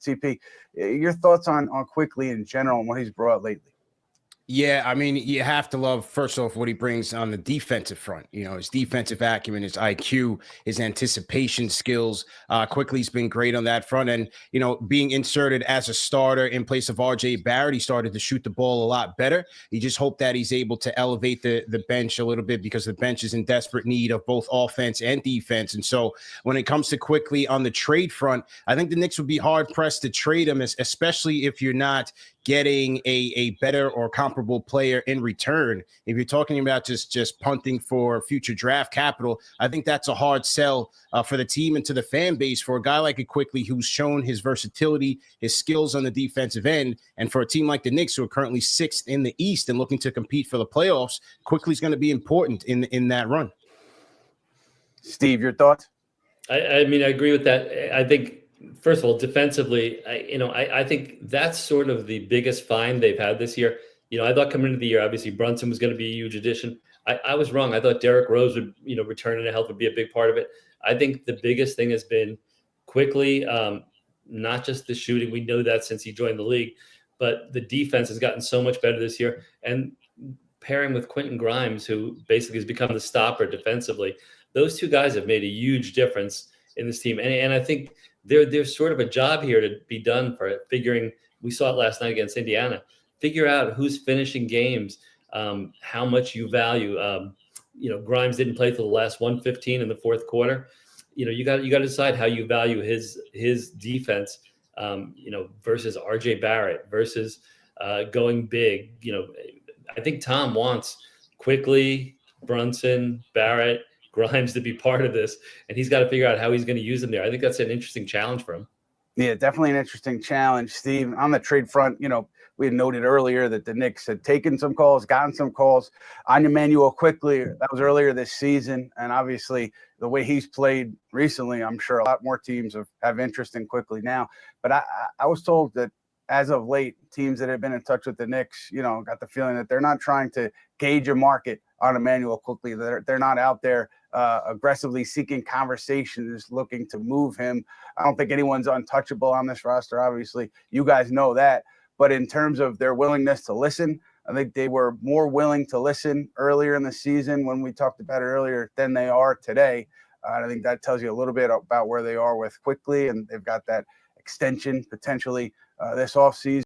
CP, your thoughts on Quickley in general and what he's brought lately? Yeah, I mean, you have to love, first off, what he brings on the defensive front. His defensive acumen, his IQ, his anticipation skills. Quickley's been great on that front. And, being inserted as a starter in place of R.J. Barrett, he started to shoot the ball a lot better. You just hope that he's able to elevate the bench a little bit, because the bench is in desperate need of both offense and defense. And so when it comes to Quickley on the trade front, I think the Knicks would be hard-pressed to trade him, especially if you're not getting a better or comparable player in return. If you're talking about just punting for future draft capital, I think that's a hard sell for the team and to the fan base for a guy like a Quickley who's shown his versatility, his skills on the defensive end. And for a team like the Knicks, who are currently 6th in the East and looking to compete for the playoffs, Quickley's going to be important in that run. Steve, your thoughts? I mean, I agree with that. I think, first of all, defensively, I think that's sort of the biggest find they've had this year. I thought coming into the year, obviously Brunson was going to be a huge addition. I was wrong. I thought Derrick Rose would, return into health would be a big part of it. I think the biggest thing has been Quickley, not just the shooting. We know that since he joined the league, but the defense has gotten so much better this year. And pairing with Quentin Grimes, who basically has become the stopper defensively, those two guys have made a huge difference in this team. And I think there's sort of a job here to be done for it, figuring, we saw it last night against Indiana, figure out who's finishing games, how much you value. Grimes didn't play till the last 1:15 in the fourth quarter. You got to decide how you value his defense, versus R.J. Barrett, versus going big. I think Tom wants Quickley, Brunson, Barrett, Grimes to be part of this, and he's got to figure out how he's going to use them there. I think that's an interesting challenge for him. Yeah, definitely an interesting challenge, Steve. On the trade front, we had noted earlier that the Knicks had taken some calls, gotten some calls on Immanuel Quickley. That was earlier this season, and obviously the way he's played recently, I'm sure a lot more teams have interest in Quickley now. But I was told that as of late, teams that have been in touch with the Knicks, got the feeling that they're not trying to gauge a market on Immanuel Quickley. They're not out there aggressively seeking conversations, looking to move him. I don't think anyone's untouchable on this roster. Obviously, you guys know that. But in terms of their willingness to listen, I think they were more willing to listen earlier in the season when we talked about it earlier than they are today. I think that tells you a little bit about where they are with Quickley, and they've got that extension potentially this offseason.